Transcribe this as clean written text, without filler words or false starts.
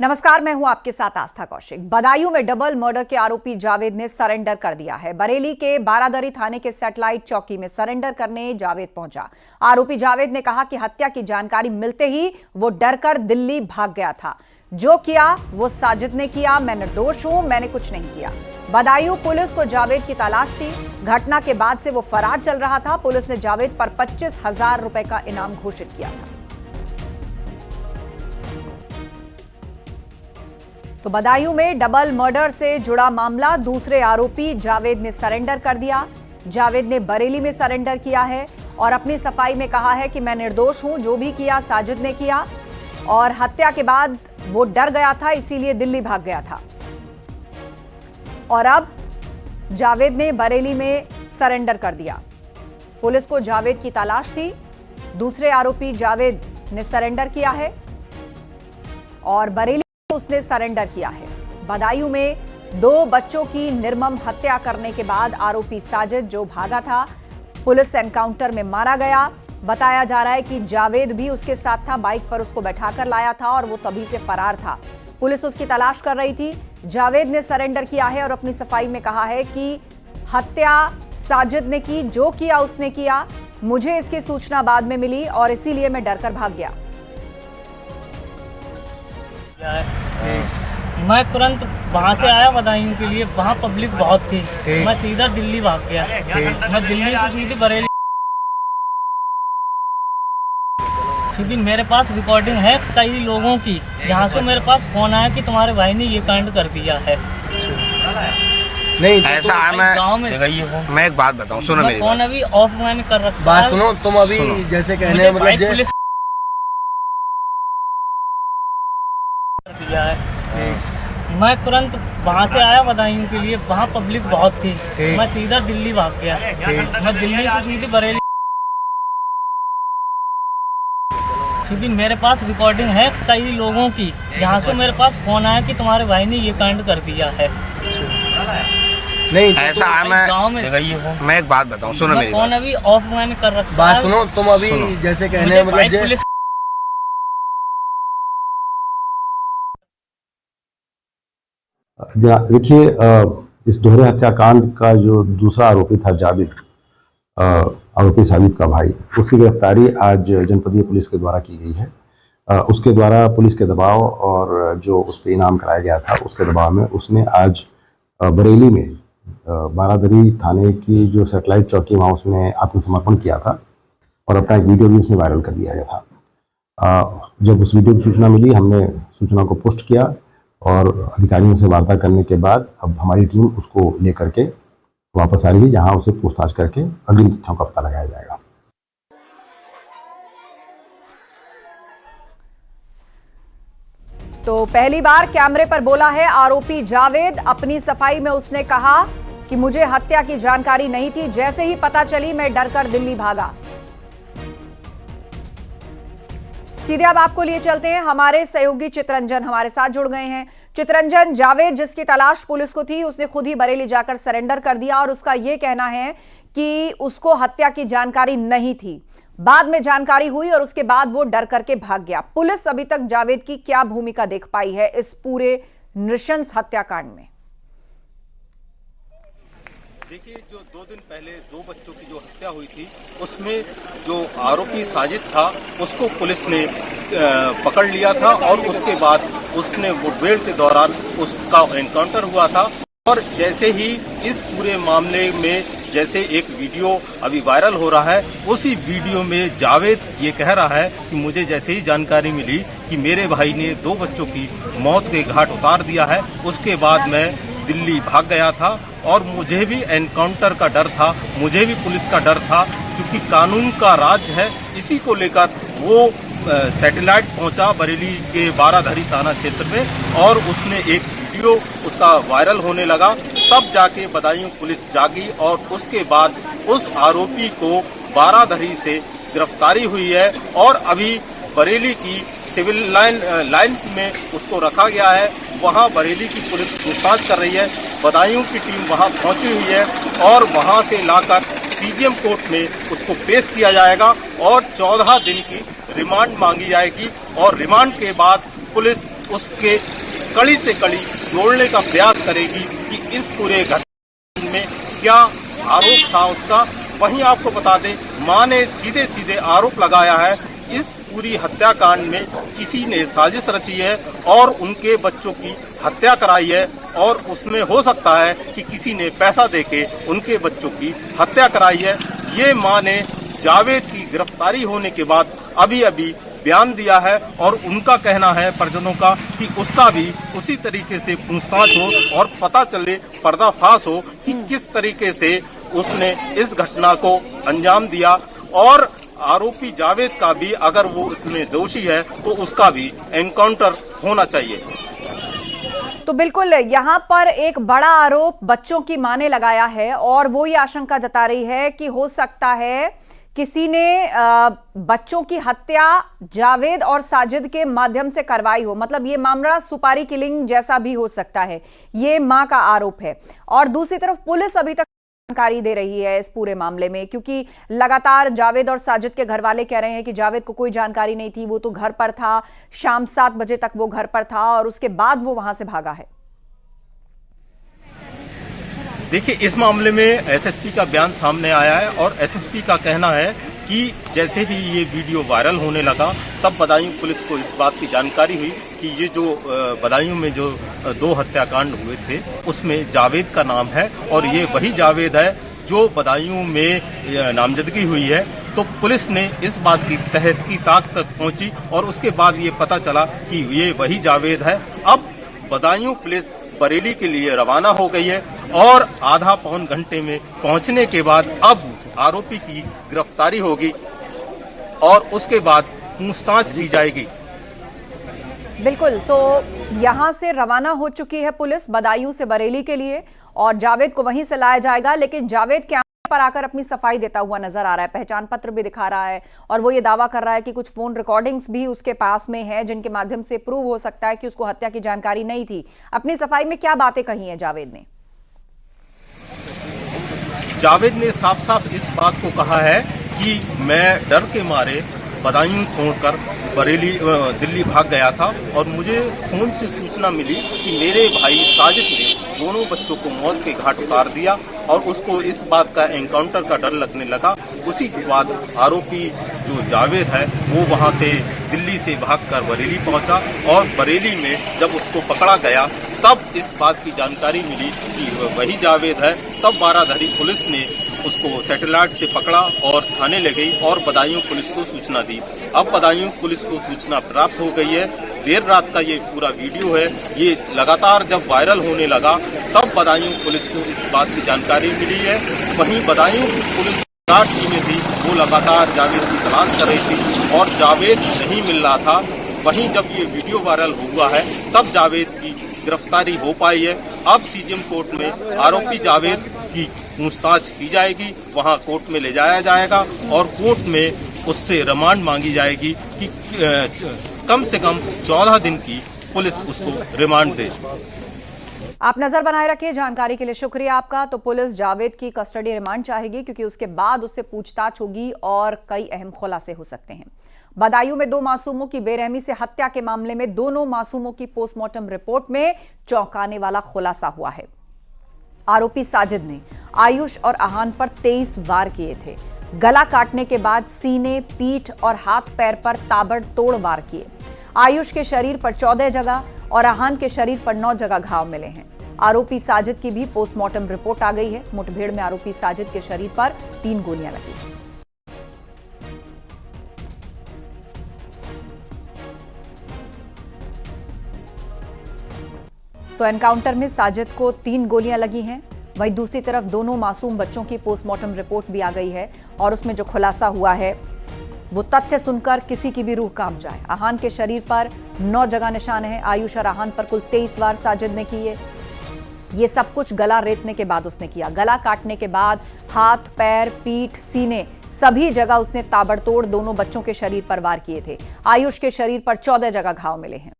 नमस्कार, मैं हूं आपके साथ आस्था कौशिक। बदायूं में डबल मर्डर के आरोपी जावेद ने सरेंडर कर दिया है। बरेली के बारादरी थाने के सैटेलाइट चौकी में सरेंडर करने जावेद पहुंचा। आरोपी जावेद ने कहा कि हत्या की जानकारी मिलते ही वो डरकर दिल्ली भाग गया था। जो किया वो साजिद ने किया, मैं निर्दोष हूं, मैंने कुछ नहीं किया। बदायूं पुलिस को जावेद की तलाश थी। घटना के बाद से वो फरार चल रहा था। पुलिस ने जावेद पर 25,000 रुपए का इनाम घोषित किया था। तो बदायूं में डबल मर्डर से जुड़ा मामला, दूसरे आरोपी जावेद ने सरेंडर कर दिया। जावेद ने बरेली में सरेंडर किया है और अपनी सफाई में कहा है कि मैं निर्दोष हूं, जो भी किया साजिद ने किया और हत्या के बाद वो डर गया था, इसीलिए दिल्ली भाग गया था। और अब जावेद ने बरेली में सरेंडर कर दिया। पुलिस को जावेद की तलाश थी। दूसरे आरोपी जावेद ने सरेंडर किया है और बरेली उसने सरेंडर किया है। बदायूं में 2 बच्चों की निर्मम हत्या करने के बाद आरोपी साजिद जो भागा था, पुलिस एनकाउंटर में मारा गया। बताया जा रहा है कि जावेद भी उसके साथ था, बाइक पर उसको बैठाकर लाया था और वो तभी से फरार था। पुलिस उसकी तलाश कर रही थी। जावेद ने सरेंडर किया है और अपनी सफाई में कहा है कि हत्या साजिद ने की, जो किया उसने किया, मुझे इसकी सूचना बाद में मिली और इसीलिए मैं डरकर भाग गया। मैं तुरंत वहाँ से आया बदायूं के लिए, वहाँ पब्लिक बहुत थी। मैं सीधा दिल्ली भाग गया। मैं दिल्ली से सीधी बरेली, सीधी मेरे पास रिकॉर्डिंग है कई लोगों की, जहाँ से मेरे पास फोन आया कि तुम्हारे भाई ने ये कांड कर दिया है। नहीं ऐसा है। गाँव में मैं एक बात बताऊँ, सुनो मेरी फोन अभी ऑफ मैंने कर रखा। बात सुनो, तुम अभी जैसे कहने मतलब पुलिस दिया है। मैं तुरंत वहाँ से आया बदायूं के लिए, वहाँ पब्लिक बहुत थी। मैं सीधा दिल्ली भाग गया। मैं दिल्ली से सीधी बरेली, सीधी मेरे पास रिकॉर्डिंग है कई लोगों की, जहाँ से मेरे पास फोन आया कि तुम्हारे भाई ने ये कांड कर दिया है। नहीं ऐसा है। गाँव में मैं एक बात बताऊँ, सुनो मेरी फोन अभी ऑफ मैंने कर रखा। बात सुनो, तुम अभी जैसे कहने मतलब पुलिस देखिए, इस दोहरे हत्याकांड का जो दूसरा आरोपी था जावेद, आरोपी साजिद का भाई, उसकी गिरफ्तारी आज जनपदीय पुलिस के द्वारा की गई है। उसके द्वारा पुलिस के दबाव और जो उस पर इनाम कराया गया था उसके दबाव में उसने आज बरेली में बारादरी थाने की जो सैटेलाइट चौकी, वहाँ उसने आत्मसमर्पण किया था और अपना एक वीडियो भी उसने वायरल कर दिया गया था। जब उस वीडियो की सूचना मिली, हमने सूचना को पोस्ट किया और अधिकारियों से वार्ता करने के बाद अब हमारी टीम उसको लेकर के वापस आ रही है, जहां उसे पूछताछ करके अग्रिम तथ्यों का पता लगाया जाएगा। तो पहली बार कैमरे पर बोला है आरोपी जावेद। अपनी सफाई में उसने कहा कि मुझे हत्या की जानकारी नहीं थी, जैसे ही पता चली मैं डरकर दिल्ली भागा। सीधे अब आपको लिए चलते हैं, हमारे सहयोगी चितरंजन हमारे साथ जुड़ गए हैं। चितरंजन, जावेद जिसकी तलाश पुलिस को थी, उसने खुद ही बरेली जाकर सरेंडर कर दिया और उसका यह कहना है कि उसको हत्या की जानकारी नहीं थी, बाद में जानकारी हुई और उसके बाद वो डर करके भाग गया। पुलिस अभी तक जावेद की क्या भूमिका देख पाई है इस पूरे नृशंस हत्याकांड में? देखिए, जो 2 दिन पहले 2 बच्चों की जो हत्या हुई थी, उसमें जो आरोपी साजिद था उसको पुलिस ने पकड़ लिया था और उसके बाद उसने मुठभेड़ के दौरान उसका एनकाउंटर हुआ था। और जैसे ही इस पूरे मामले में जैसे एक वीडियो अभी वायरल हो रहा है, उसी वीडियो में जावेद ये कह रहा है कि मुझे जैसे ही जानकारी मिली कि मेरे भाई ने 2 बच्चों की मौत के घाट उतार दिया है, उसके बाद मैं दिल्ली भाग गया था और मुझे भी एनकाउंटर का डर था, मुझे भी पुलिस का डर था, क्योंकि कानून का राज है। इसी को लेकर वो सैटेलाइट पहुंचा बरेली के बारादरी थाना क्षेत्र में और उसने एक वीडियो उसका वायरल होने लगा। तब जाके बदायूं पुलिस जागी और उसके बाद उस आरोपी को बारादरी से गिरफ्तारी हुई है और अभी बरेली की सिविल लाइन में उसको रखा गया है। वहां बरेली की पुलिस पूछताछ कर रही है। बदायूं की टीम वहां पहुंची हुई है और वहां से लाकर सीजीएम कोर्ट में उसको पेश किया जाएगा और 14 दिन की रिमांड मांगी जाएगी और रिमांड के बाद पुलिस उसके कड़ी से कड़ी जोड़ने का प्रयास करेगी कि इस पूरे घटना में क्या आरोप था उसका। वहीं आपको बता दें, मां ने सीधे सीधे आरोप लगाया है इस पूरी हत्याकांड में किसी ने साजिश रची है और उनके बच्चों की हत्या कराई है, और उसमें हो सकता है कि किसी ने पैसा देके उनके बच्चों की हत्या कराई है। ये मां ने जावेद की गिरफ्तारी होने के बाद अभी अभी बयान दिया है और उनका कहना है परिजनों का कि उसका भी उसी तरीके से पूछताछ हो और पता चले, पर्दाफाश हो कि किस तरीके से उसने इस घटना को अंजाम दिया, और आरोपी जावेद का भी अगर वो इसमें दोषी है तो उसका भी एनकाउंटर होना चाहिए। तो बिल्कुल यहाँ पर एक बड़ा आरोप बच्चों की मां ने लगाया है और वो ये आशंका जता रही है कि हो सकता है किसी ने बच्चों की हत्या जावेद और साजिद के माध्यम से करवाई हो। मतलब ये मामला सुपारी किलिंग जैसा भी हो सकता है, ये मां का आरोप है। और दूसरी तरफ पुलिस अभी तक जानकारी दे रही है इस पूरे मामले में, क्योंकि लगातार जावेद और साजिद के घर वाले कह रहे हैं कि जावेद को कोई जानकारी नहीं थी, वो तो घर पर था, शाम 7 बजे तक वो घर पर था और उसके बाद वो वहां से भागा है। देखिए, इस मामले में एसएसपी का बयान सामने आया है और एसएसपी का कहना है कि जैसे ही ये वीडियो वायरल होने लगा तब बदायूं पुलिस को इस बात की जानकारी हुई कि ये जो बदायूं में जो 2 हत्याकांड हुए थे उसमें जावेद का नाम है और ये वही जावेद है जो बदायूं में नामजदगी हुई है। तो पुलिस ने इस बात की तहकीकात तक पहुंची और उसके बाद ये पता चला कि ये वही जावेद है। अब बदायूं पुलिस बरेली के लिए रवाना हो गई है और आधा पौन घंटे में पहुंचने के बाद अब आरोपी की गिरफ्तारी होगी और उसके बाद पूछताछ की जाएगी। बिल्कुल, तो यहां से रवाना हो चुकी है पुलिस बदायूं से बरेली के लिए और जावेद को वहीं से लाया जाएगा। लेकिन जावेद कैमरे पर आकर अपनी सफाई देता हुआ नजर आ रहा है, पहचान पत्र भी दिखा रहा है और वो ये दावा कर रहा है कि कुछ फोन रिकॉर्डिंग्स भी उसके पास में है जिनके माध्यम से प्रूव हो सकता है कि उसको हत्या की जानकारी नहीं थी। अपनी सफाई में क्या बातें कही हैं जावेद ने? जावेद ने साफ साफ इस बात को कहा है कि मैं डर के मारे बदायूं छोड़कर बरेली दिल्ली भाग गया था और मुझे फोन से सूचना मिली कि मेरे भाई साजिद ने दोनों बच्चों को मौत के घाट उतार दिया और उसको इस बात का एनकाउंटर का डर लगने लगा। उसी के बाद आरोपी जो जावेद है वो वहां से दिल्ली से भागकर बरेली पहुंचा और बरेली में जब उसको पकड़ा गया तब इस बात की जानकारी मिली कि वही जावेद है। तब बाराधरी पुलिस ने उसको सैटेलाइट से पकड़ा और थाने ले गई और बदायूं पुलिस को सूचना दी। अब बदायूं पुलिस को सूचना प्राप्त हो गई है। देर रात का ये पूरा वीडियो है, ये लगातार जब वायरल होने लगा तब बदायूं पुलिस को इस बात की जानकारी मिली है। वहीं बदायूं की पुलिस टीमें थी वो लगातार जावेद की तलाश कर रही थी और जावेद नहीं मिल रहा था। वहीं जब ये वीडियो वायरल हुआ है तब जावेद की गिरफ्तारी हो पाई है। अब सीजेएम कोर्ट में आरोपी जावेद की पूछताछ की जाएगी, वहां कोर्ट में ले जाया जाएगा और कोर्ट में उससे रिमांड मांगी जाएगी कि कम से कम 14 दिन की पुलिस उसको रिमांड दे। आप नजर बनाए रखिए। जानकारी के लिए शुक्रिया आपका। तो पुलिस जावेद की कस्टडी रिमांड चाहेगी क्योंकि उसके बाद उससे पूछताछ होगी और कई अहम खुलासे हो सकते हैं। बदायूं में 2 मासूमों की बेरहमी से हत्या के मामले में दोनों मासूमों की पोस्टमार्टम रिपोर्ट में चौंकाने वाला खुलासा हुआ है। आरोपी साजिद ने आयुष और आहान पर 23 वार किए थे। गला काटने के बाद सीने, पीठ और हाथ पैर पर ताबड़तोड़ वार किए। आयुष के शरीर पर 14 जगह और आहान के शरीर पर 9 जगह घाव मिले हैं। आरोपी साजिद की भी पोस्टमार्टम रिपोर्ट आ गई है। मुठभेड़ में आरोपी साजिद के शरीर पर 3 गोलियां लगी हैं। तो एनकाउंटर में साजिद को 3 गोलियां लगी हैं। वहीं दूसरी तरफ दोनों मासूम बच्चों की पोस्टमार्टम रिपोर्ट भी आ गई है और उसमें जो खुलासा हुआ है वो तथ्य सुनकर किसी की भी रूह कांप जाए। आहान के शरीर पर 9 जगह निशान हैं। आयुष और आहान पर कुल 23 वार साजिद ने किए। ये सब कुछ गला रेतने के बाद उसने किया। गला काटने के बाद हाथ, पैर, पीठ, सीने सभी जगह उसने ताबड़तोड़ दोनों बच्चों के शरीर पर वार किए थे। आयुष के शरीर पर 14 जगह घाव मिले हैं।